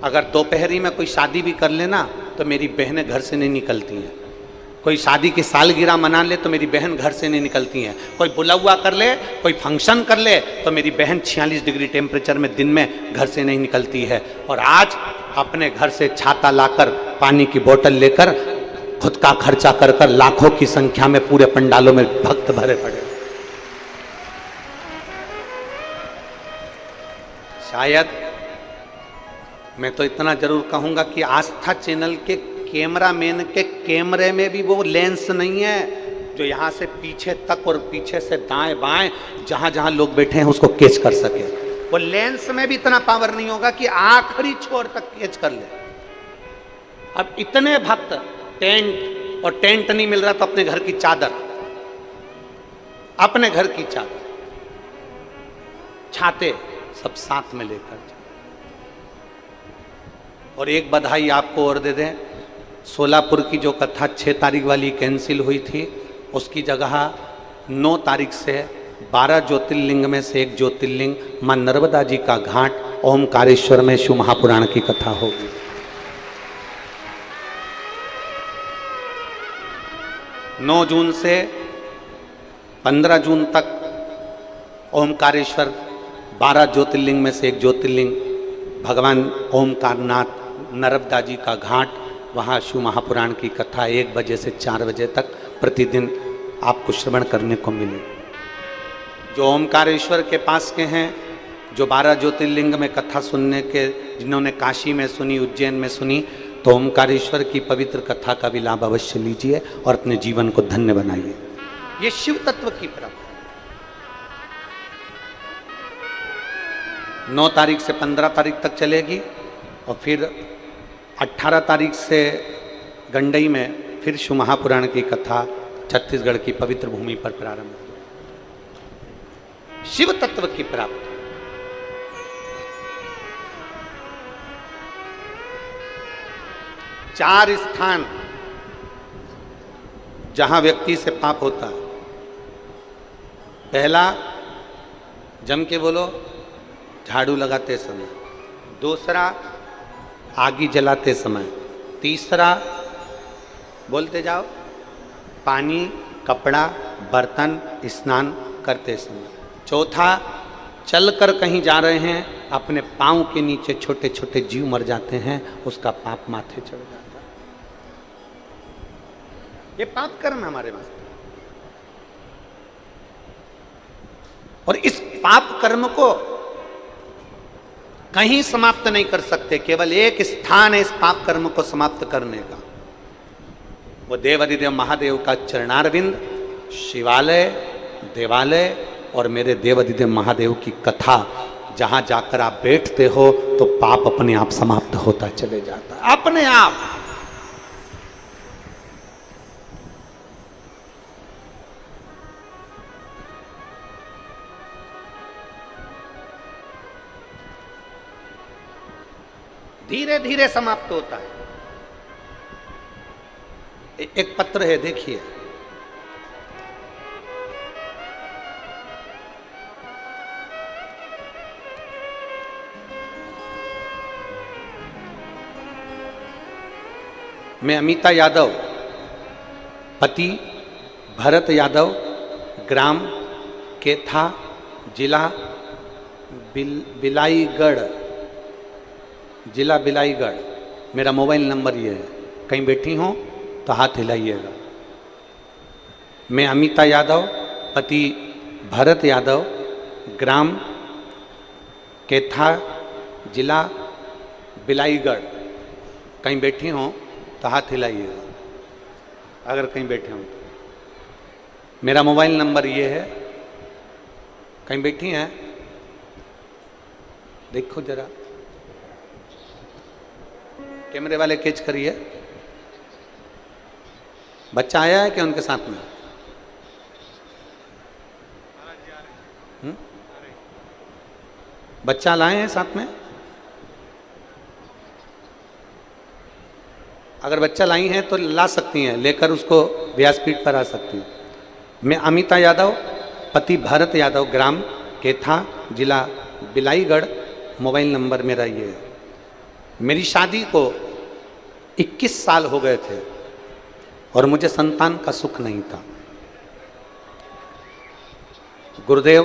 अगर दोपहरी में कोई शादी भी कर लेना तो मेरी बहनें घर से नहीं निकलती हैं। कोई शादी की सालगिरह मना ले तो मेरी बहन घर से नहीं निकलती हैं। कोई बुलावा कर ले, कोई फंक्शन कर ले तो मेरी बहन 46 डिग्री टेम्परेचर में दिन में घर से नहीं निकलती है। और आज अपने घर से छाता लाकर, पानी की बोतल लेकर, खुद का खर्चा कर कर लाखों की संख्या में पूरे पंडालों में भक्त भरे पड़े। शायद मैं तो इतना जरूर कहूंगा कि आस्था चैनल के कैमरामैन के कैमरे में भी वो लेंस नहीं है जो यहां से पीछे तक और पीछे से दाएं बाएं जहां जहां लोग बैठे हैं उसको कैच कर सके। वो लेंस में भी इतना पावर नहीं होगा कि आखिरी छोर तक कैच कर ले। अब इतने भक्त, टेंट, और टेंट नहीं मिल रहा तो अपने घर की चादर, अपने घर की चादर, छाते सब साथ में लेकर। और एक बधाई आपको और दे दें, सोलापुर की जो कथा 6 तारीख वाली कैंसिल हुई थी उसकी जगह 9 तारीख से 12 ज्योतिर्लिंग में से एक ज्योतिर्लिंग मां नर्मदा जी का घाट ओमकारेश्वर में शिव महापुराण की कथा होगी। नौ जून से 15 जून तक ओमकारेश्वर 12 ज्योतिर्लिंग में से एक ज्योतिर्लिंग भगवान ओमकारनाथ नर्मदा जी का घाट, वहाँ शिव महापुराण की कथा 1 बजे से 4 बजे तक प्रतिदिन आपको श्रवण करने को मिले। जो ओमकारेश्वर के पास के हैं, जो 12 ज्योतिर्लिंग में कथा सुनने के, जिन्होंने काशी में सुनी, उज्जैन में सुनी, तो ओमकारेश्वर की पवित्र कथा का भी लाभ अवश्य लीजिए और अपने जीवन को धन्य बनाइए। ये शिव तत्व की प्राप्ति 9 तारीख से 15 तारीख तक चलेगी और फिर 18 तारीख से गंडई में फिर शिव महापुराण की कथा छत्तीसगढ़ की पवित्र भूमि पर प्रारंभ हुई। शिव तत्व की प्राप्ति। चार स्थान जहां व्यक्ति से पाप होता है। पहला, जम के बोलो, झाड़ू लगाते समय। दूसरा, आगी जलाते समय। तीसरा, बोलते जाओ, पानी, कपड़ा, बर्तन, स्नान करते समय। चौथा, चलकर कहीं जा रहे हैं, अपने पांव के नीचे छोटे छोटे जीव मर जाते हैं, उसका पाप माथे चढ़ जाता है। ये पाप कर्म हमारे वास्ते। और इस पाप कर्म को कहीं समाप्त नहीं कर सकते। केवल एक स्थान है इस पाप कर्म को समाप्त करने का, वो देवाधिदेव महादेव का चरणारविंद, शिवालय, देवालय और मेरे देवाधिदेव महादेव की कथा। जहां जाकर आप बैठते हो तो पाप अपने आप समाप्त होता चले जाता है, अपने आप। धीरे धीरे समाप्त होता है। एक पत्र है, देखिए। मैं अमिता यादव, पति भरत यादव, ग्राम केथा, जिला बिलाईगढ़, जिला बिलाईगढ़। मेरा मोबाइल नंबर ये है, कहीं बैठी हो तो हाथ हिलाइएगा। मैं अमिता यादव, पति भरत यादव, ग्राम केथा, जिला बिलाईगढ़। कहीं बैठी हो तो हाथ हिलाइएगा अगर कहीं बैठे हो तो। मेरा मोबाइल नंबर ये है। कहीं बैठी हैं? देखो जरा, कैमरे वाले कैच करिए। बच्चा आया है क्या उनके साथ में? बच्चा लाए हैं साथ में? अगर बच्चा लाई हैं तो ला सकती हैं, लेकर उसको व्यासपीठ पर आ सकती हैं। मैं अमिता यादव, पति भरत यादव, ग्राम केथा, जिला बिलाईगढ़। मोबाइल नंबर मेरा ये है। मेरी शादी को 21 साल हो गए थे और मुझे संतान का सुख नहीं था। गुरुदेव,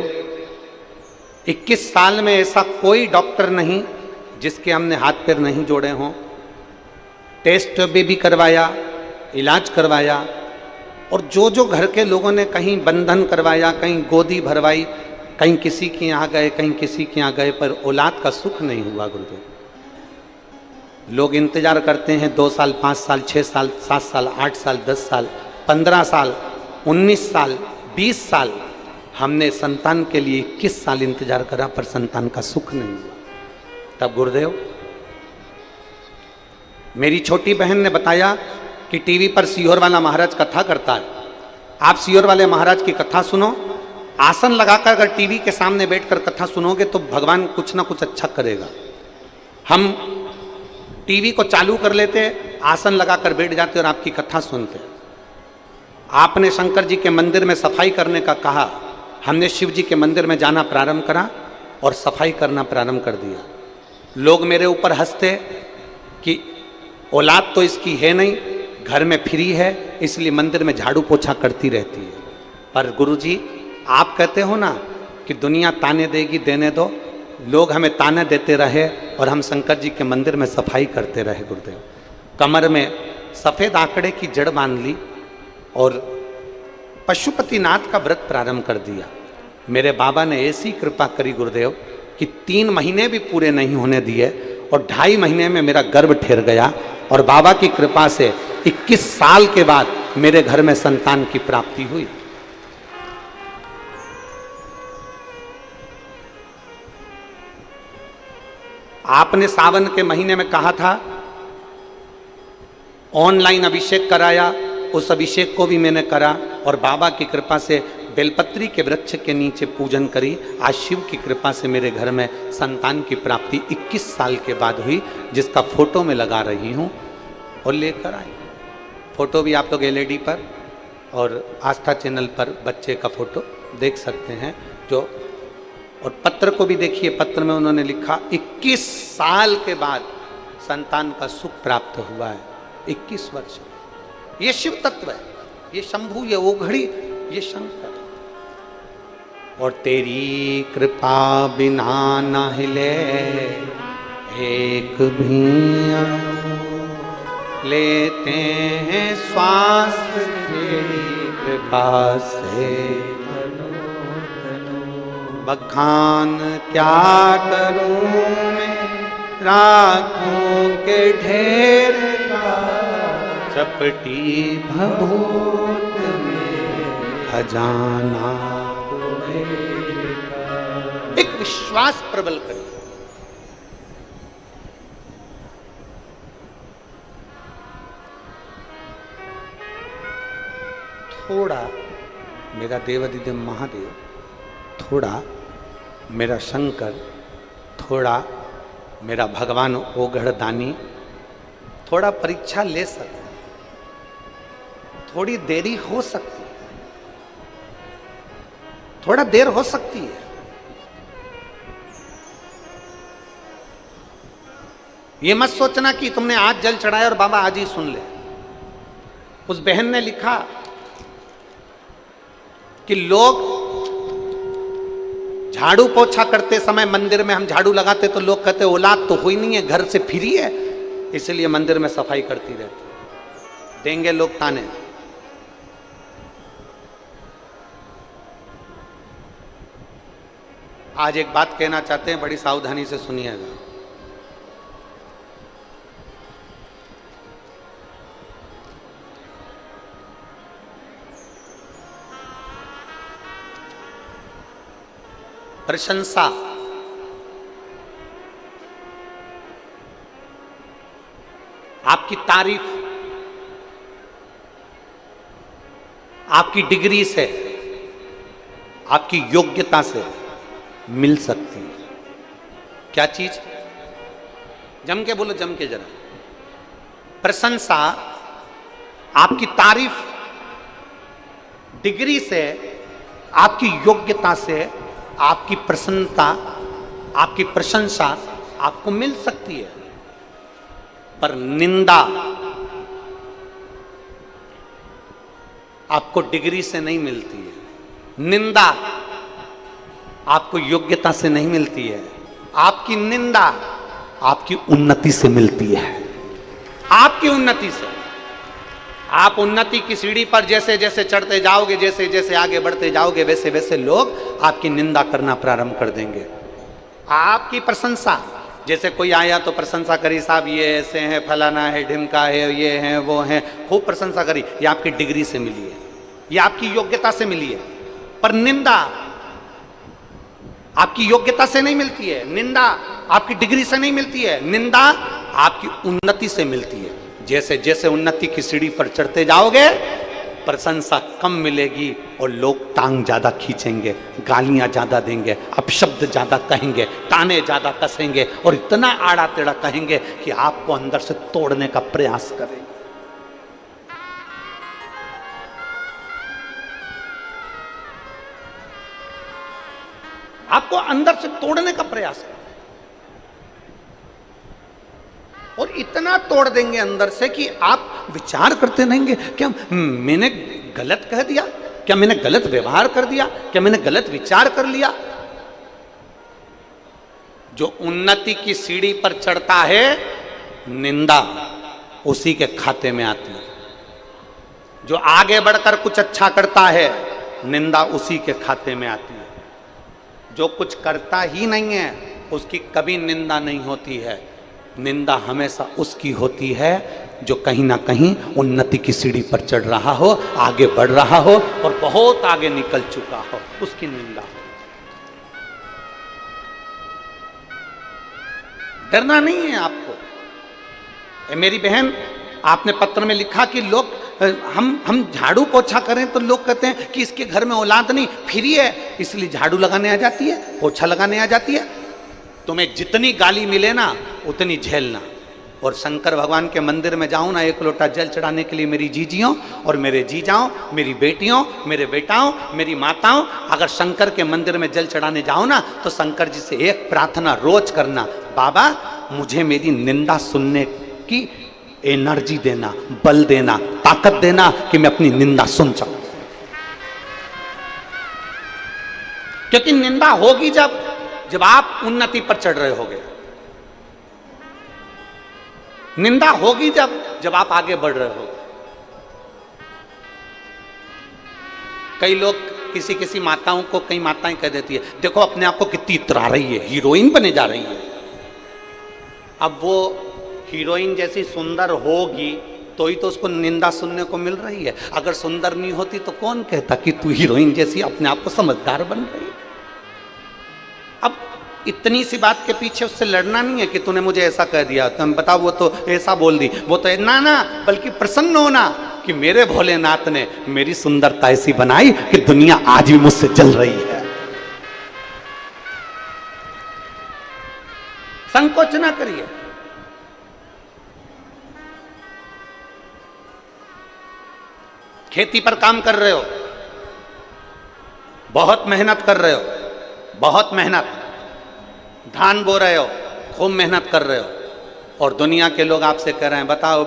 21 साल में ऐसा कोई डॉक्टर नहीं जिसके हमने हाथ पैर नहीं जोड़े हों। टेस्ट भी करवाया, इलाज करवाया, और जो घर के लोगों ने कहीं बंधन करवाया, कहीं गोदी भरवाई, कहीं किसी के यहाँ गए, कहीं किसी के यहाँ गए, पर औलाद का सुख नहीं हुआ। गुरुदेव, लोग इंतजार करते हैं 2 साल, 5 साल, 6 साल, 7 साल, 8 साल, 10 साल, 15 साल, 19 साल, 20 साल। हमने संतान के लिए 21 साल इंतजार करा, पर संतान का सुख नहीं हुआ। तब गुरुदेव, मेरी छोटी बहन ने बताया कि टीवी पर सीहोर वाला महाराज कथा करता है, आप सीहोर वाले महाराज की कथा सुनो। आसन लगाकर अगर टीवी के सामने बैठकर कथा सुनोगे तो भगवान कुछ ना कुछ अच्छा करेगा। हम टीवी को चालू कर लेते, आसन लगाकर बैठ जाते और आपकी कथा सुनते। आपने शंकर जी के मंदिर में सफाई करने का कहा, हमने शिव जी के मंदिर में जाना प्रारंभ करा और सफाई करना प्रारंभ कर दिया। लोग मेरे ऊपर हंसते कि औलाद तो इसकी है नहीं, घर में फ्री है, इसलिए मंदिर में झाड़ू पोछा करती रहती है। पर गुरुजी, आप कहते हो ना कि दुनिया ताने देगी, देने दो। लोग हमें ताने देते रहे और हम शंकर जी के मंदिर में सफाई करते रहे। गुरुदेव, कमर में सफ़ेद आंकड़े की जड़ बांध ली और पशुपतिनाथ का व्रत प्रारंभ कर दिया। मेरे बाबा ने ऐसी कृपा करी गुरुदेव कि 3 महीने भी पूरे नहीं होने दिए और 2.5 महीने में मेरा गर्भ ठहर गया, और बाबा की कृपा से 21 साल के बाद मेरे घर में संतान की प्राप्ति हुई। आपने सावन के महीने में कहा था, ऑनलाइन अभिषेक कराया, उस अभिषेक को भी मैंने करा और बाबा की कृपा से बेलपत्री के वृक्ष के नीचे पूजन करी। आज शिव की कृपा से मेरे घर में संतान की प्राप्ति 21 साल के बाद हुई, जिसका फोटो मैं लगा रही हूँ और लेकर आई। फोटो भी आप लोग LED पर और आस्था चैनल पर बच्चे का फोटो देख सकते हैं। जो और पत्र को भी देखिए, पत्र में उन्होंने लिखा 21 साल के बाद संतान का सुख प्राप्त हुआ है। 21 वर्ष। ये शिव तत्व है, ये शंभु, ये ओघड़ी, ये शंकर। और तेरी कृपा बिना न हिले एक भी, लेते हैं श्वास तेरी कृपा से। बखान क्या करूं मैं राखों के ढेर का, चपटी भभूत में खजाना। एक विश्वास प्रबल करिए। थोड़ा मेरा देवादिदेव महादेव, थोड़ा मेरा शंकर, थोड़ा मेरा भगवान ओघड़ दानी थोड़ा परीक्षा ले सकते, थोड़ी देरी हो सकती है, थोड़ा देर हो सकती है। ये मत सोचना कि तुमने आज जल चढ़ाया और बाबा आज ही सुन ले। उस बहन ने लिखा कि लोग झाड़ू पोछा करते समय मंदिर में हम झाड़ू लगाते तो लोग कहते औलाद तो हुई नहीं है, घर से फ्री है, इसलिए मंदिर में सफाई करती रहती। देंगे लोग ताने। आज एक बात कहना चाहते हैं, बड़ी सावधानी से सुनिएगा। प्रशंसा आपकी तारीफ आपकी डिग्री से, आपकी योग्यता से मिल सकती है। क्या चीज? जम के बोलो, जम के जरा। प्रशंसा आपकी तारीफ डिग्री से, आपकी योग्यता से, आपकी प्रसन्नता, आपकी प्रशंसा आपको मिल सकती है। पर निंदा आपको डिग्री से नहीं मिलती है, निंदा आपको योग्यता से नहीं मिलती है। आपकी निंदा आपकी उन्नति से मिलती है, आपकी उन्नति से। आप उन्नति की सीढ़ी पर जैसे जैसे चढ़ते जाओगे, जैसे जैसे आगे बढ़ते जाओगे, वैसे वैसे लोग आपकी निंदा करना प्रारंभ कर देंगे। आपकी प्रशंसा, जैसे कोई आया तो प्रशंसा करी, साहब ये ऐसे हैं, फलाना है, ढिमका है, ये है, वो है, खूब प्रशंसा करी, ये आपकी डिग्री से मिली है, ये आपकी योग्यता से मिली है। पर निंदा आपकी योग्यता से नहीं मिलती है, निंदा आपकी डिग्री से नहीं मिलती है, निंदा आपकी उन्नति से मिलती है। जैसे जैसे उन्नति की सीढ़ी पर चढ़ते जाओगे, प्रशंसा कम मिलेगी और लोग टांग ज्यादा खींचेंगे, गालियां ज्यादा देंगे, अपशब्द ज्यादा कहेंगे, ताने ज्यादा कसेंगे और इतना आड़ा टेढ़ा कहेंगे कि आपको अंदर से तोड़ने का प्रयास करेंगे। आपको अंदर से तोड़ने का प्रयास करेंगे और इतना तोड़ देंगे अंदर से कि आप विचार करते रहेंगे, क्या मैंने गलत कह दिया, क्या मैंने गलत व्यवहार कर दिया, क्या मैंने गलत विचार कर लिया। जो उन्नति की सीढ़ी पर चढ़ता है, निंदा उसी के खाते में आती है। जो आगे बढ़कर कुछ अच्छा करता है, निंदा उसी के खाते में आती है। जो कुछ करता ही नहीं है, उसकी कभी निंदा नहीं होती है। निंदा हमेशा उसकी होती है जो कहीं ना कहीं उन्नति की सीढ़ी पर चढ़ रहा हो, आगे बढ़ रहा हो और बहुत आगे निकल चुका हो, उसकी निंदा। डरना नहीं है आपको। मेरी बहन, आपने पत्र में लिखा कि लोग हम झाड़ू पोछा करें तो लोग कहते हैं कि इसके घर में औलाद नहीं, फ्री है, इसलिए झाड़ू लगाने आ जाती है, पोछा लगाने आ जाती है। तुम्हें जितनी गाली मिले ना उतनी झेलना। और शंकर भगवान के मंदिर में जाऊं ना, एक लोटा जल चढ़ाने के लिए मेरी जीजियों और मेरे जीजाओं, मेरी बेटियों, मेरे बेटाओं, मेरी माताओं, अगर शंकर के मंदिर में जल चढ़ाने जाओ ना तो शंकर जी से एक प्रार्थना रोज करना, बाबा मुझे मेरी निंदा सुनने की एनर्जी देना, बल देना, ताकत देना कि मैं अपनी निंदा सुन सकूं। क्योंकि निंदा होगी जब आप उन्नति पर चढ़ रहे होगे, निंदा होगी जब आप आगे बढ़ रहे हो। कई लोग किसी माताओं को, कई माताएं कह देती है, देखो अपने आप को कितनी इतरा रही है, हीरोइन बने जा रही है। अब वो हीरोइन जैसी सुंदर होगी तो ही तो उसको निंदा सुनने को मिल रही है। अगर सुंदर नहीं होती तो कौन कहता कि तू हीरोइन जैसी अपने आप को समझदार बन रही है। अब इतनी सी बात के पीछे उससे लड़ना नहीं है कि तूने मुझे ऐसा कह दिया, तुम बताओ वो तो ऐसा बोल दी, वो तो ना, बल्कि प्रसन्न होना कि मेरे भोलेनाथ ने मेरी सुंदरता ऐसी बनाई कि दुनिया आज भी मुझसे जल रही है। संकोच ना करिए। खेती पर काम कर रहे हो, बहुत मेहनत कर रहे हो, बहुत मेहनत, धान बो रहे हो, खूब मेहनत कर रहे हो और दुनिया के लोग आपसे कह रहे हैं बताओ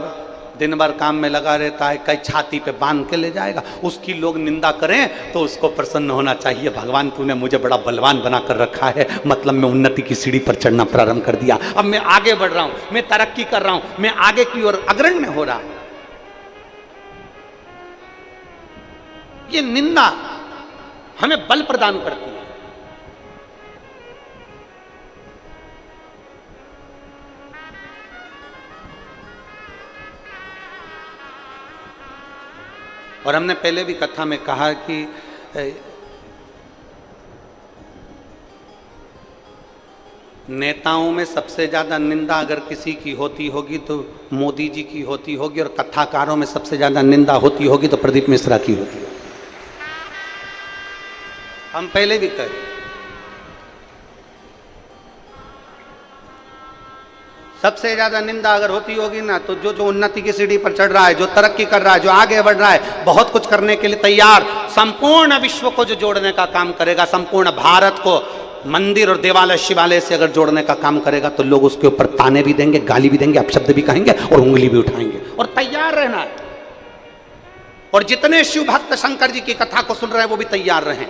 दिन भर काम में लगा रहता है, कई छाती पे बांध के ले जाएगा। उसकी लोग निंदा करें तो उसको प्रसन्न होना चाहिए, भगवान तूने मुझे बड़ा बलवान बना कर रखा है, मतलब मैं उन्नति की सीढ़ी पर चढ़ना प्रारंभ कर दिया, अब मैं आगे बढ़ रहा हूं, मैं तरक्की कर रहा हूं, मैं आगे की ओर अग्रण्य हो रहा हूं। ये निंदा हमें बल प्रदान करती है। और हमने पहले भी कथा में कहा कि नेताओं में सबसे ज्यादा निंदा अगर किसी की होती होगी तो मोदी जी की होती होगी, और कथाकारों में सबसे ज्यादा निंदा होती होगी तो प्रदीप मिश्रा की होती होगी। हम पहले भी कहे, सबसे ज्यादा निंदा अगर होती होगी ना तो जो उन्नति की सीढ़ी पर चढ़ रहा है, जो तरक्की कर रहा है, जो आगे बढ़ रहा है, बहुत कुछ करने के लिए तैयार, संपूर्ण विश्व को जो जोड़ने का काम करेगा, संपूर्ण भारत को मंदिर और देवालय शिवालय से अगर जोड़ने का काम करेगा, तो लोग उसके ऊपर ताने भी देंगे, गाली भी देंगे, अपशब्द भी कहेंगे और उंगली भी उठाएंगे, और तैयार रहना है। और जितने शिव भक्त शंकर जी की कथा को सुन रहे हैं वो भी तैयार रहें।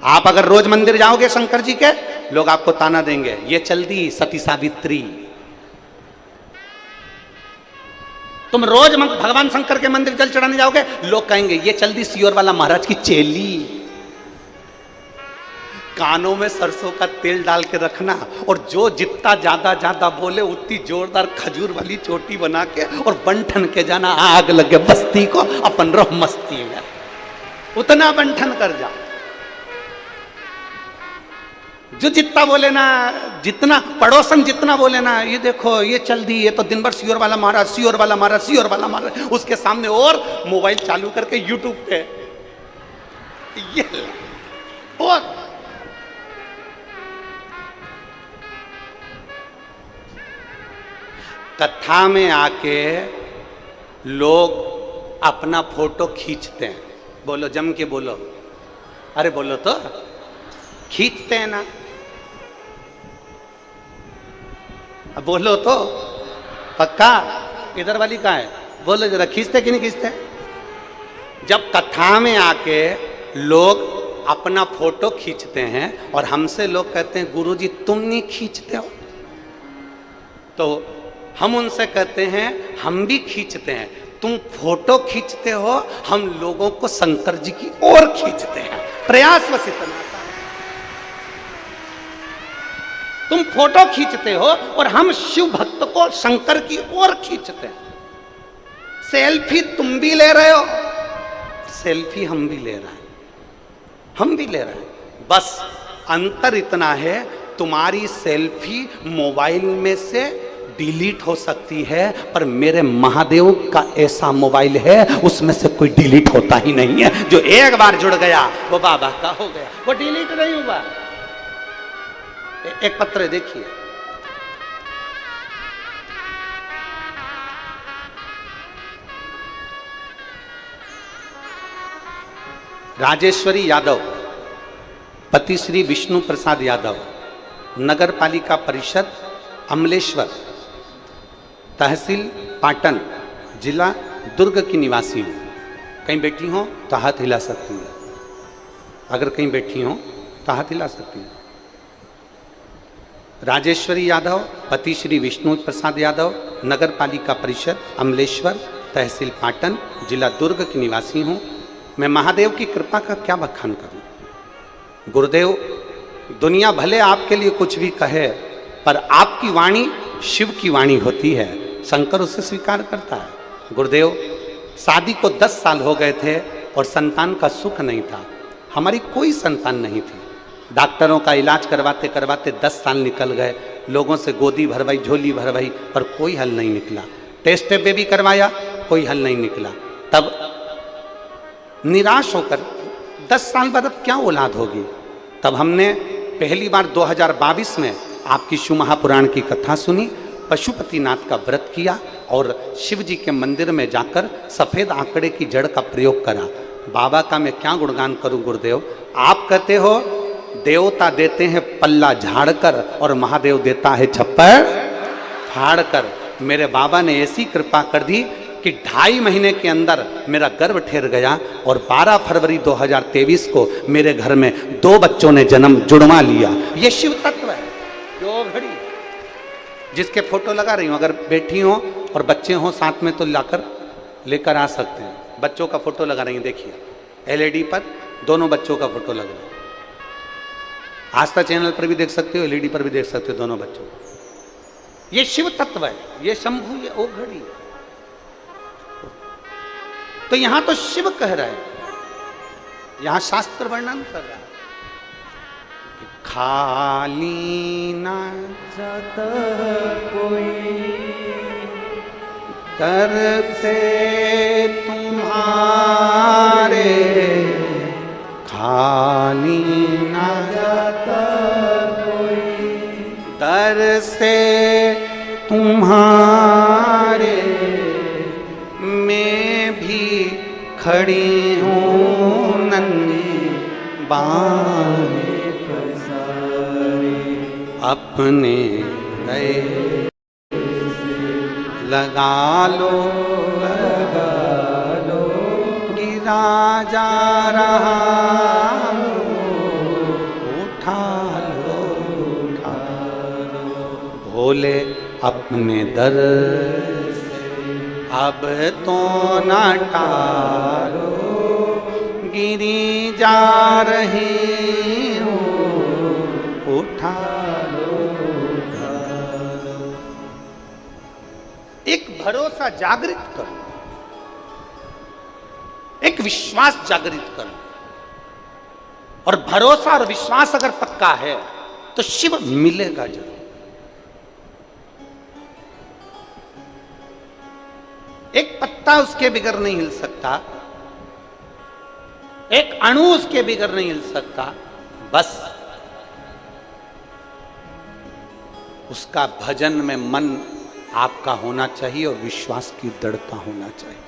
आप अगर रोज मंदिर जाओगे शंकर जी के, लोग आपको ताना देंगे, ये चल दी सती सावित्री। तुम रोज भगवान शंकर के मंदिर जल चढ़ाने जाओगे, लोग कहेंगे ये चल दी सियोर वाला महाराज की चेली। कानों में सरसों का तेल डाल के रखना, और जो जितना ज्यादा बोले उतनी जोरदार खजूर वाली चोटी बना के और बंठन के जाना, आग लगे बस्ती को, अपन रहो मस्ती में, उतना बंठन कर जा। जो जितना बोले ना, जितना पड़ोसन जितना बोले ना, ये देखो ये चल दी, ये तो दिन भर सियोर वाला महाराज, सियोर वाला महाराज, सियोर वाला महाराज, उसके सामने और मोबाइल चालू करके यूट्यूब पे ये और कथा में आके लोग अपना फोटो खींचते हैं। बोलो जम के बोलो, अरे बोलो तो, खींचते हैं ना, अब बोलो तो पक्का। इधर वाली कहाँ है, बोलो जरा, खींचते कि नहीं खींचते? जब कथा में आके लोग अपना फोटो खींचते हैं और हमसे लोग कहते हैं गुरुजी तुम नहीं खींचते हो, तो हम उनसे कहते हैं हम भी खींचते हैं। तुम फोटो खींचते हो, हम लोगों को शंकर जी की ओर खींचते हैं, प्रयास बस इतना। तुम फोटो खींचते हो और हम शिव भक्त को शंकर की ओर खींचते हैं। सेल्फी तुम भी ले रहे हो, सेल्फी हम भी ले रहे हैं, हम भी ले रहे हैं। बस अंतर इतना है, तुम्हारी सेल्फी मोबाइल में से डिलीट हो सकती है, पर मेरे महादेव का ऐसा मोबाइल है उसमें से कोई डिलीट होता ही नहीं है। जो एक बार जुड़ गया वो बाबा का हो गया, वो डिलीट नहीं हुआ। एक पत्र देखिए, राजेश्वरी यादव, पति श्री विष्णु प्रसाद यादव, नगर पालिका परिषद अमलेश्वर, तहसील पाटन, जिला दुर्ग की निवासी हूँ। कहीं बैठी हो तो हाथ हिला सकती हैं, अगर कहीं बैठी हो तो हाथ हिला सकती हैं। राजेश्वरी यादव, पति श्री विष्णु प्रसाद यादव, नगर पालिका परिषद अमलेश्वर, तहसील पाटन, जिला दुर्ग की निवासी हूँ। मैं महादेव की कृपा का क्या बखान करूँ। गुरुदेव, दुनिया भले आपके लिए कुछ भी कहे, पर आपकी वाणी शिव की वाणी होती है, शंकर उसे स्वीकार करता है। गुरुदेव, शादी को 10 साल हो गए थे और संतान का सुख नहीं था, हमारी कोई संतान नहीं थी। डॉक्टरों का इलाज करवाते करवाते 10 साल निकल गए, लोगों से गोदी भरवाई, झोली भरवाई, पर कोई हल नहीं निकला। टेस्ट पे भी करवाया, कोई हल नहीं निकला। तब निराश होकर 10 साल बाद अब क्या औलाद होगी, तब हमने पहली बार 2022 में आपकी शिव महापुराण की कथा सुनी, पशुपतिनाथ का व्रत किया और शिव जी के मंदिर में जाकर सफ़ेद आंकड़े की जड़ का प्रयोग करा। बाबा का मैं क्या गुणगान करूं गुरुदेव। आप कहते हो देवता देते हैं पल्ला झाड़कर और महादेव देता है छप्पर फाड़कर। मेरे बाबा ने ऐसी कृपा कर दी कि 2.5 महीने के अंदर मेरा गर्भ ठहर गया और 12 फरवरी 2023 को मेरे घर में 2 बच्चों ने जन्म जुड़वा लिया। ये शिव तत्व है। जो घड़ी जिसके फोटो लगा रही हूं, अगर बैठी हो और बच्चे हो साथ में तो लाकर लेकर आ सकते हैं। बच्चों का फोटो लगा रही हैं, देखिए एलईडी पर दोनों बच्चों का फोटो लग रहा है। आस्था चैनल पर भी देख सकते हो, एलईडी पर भी देख सकते हो दोनों बच्चों। ये शिव तत्व है, ये शंभु, ये ओ घड़ी। तो यहां तो शिव कह रहा है, यहां शास्त्र वर्णन कर रहा है। खाली ना जाता कोई दर से तुम्हारे, खाली ना जाता कोई दर से तुम्हारे, मैं भी खड़ी हूँ नन्ही बाने अपने गए लगा लो गिरा जा रहा उठा लो भोले अपने दर से अब तो न टालो, गिरी जा रही हूँ उठा लो। एक भरोसा जागृत करो, एक विश्वास जागृत करो। और भरोसा और विश्वास अगर पक्का है तो शिव मिलेगा जरूर। एक पत्ता उसके बिगर नहीं हिल सकता, एक अणु उसके बिगर नहीं हिल सकता, बस उसका भजन में मन आपका होना चाहिए और विश्वास की दृढ़ता होना चाहिए।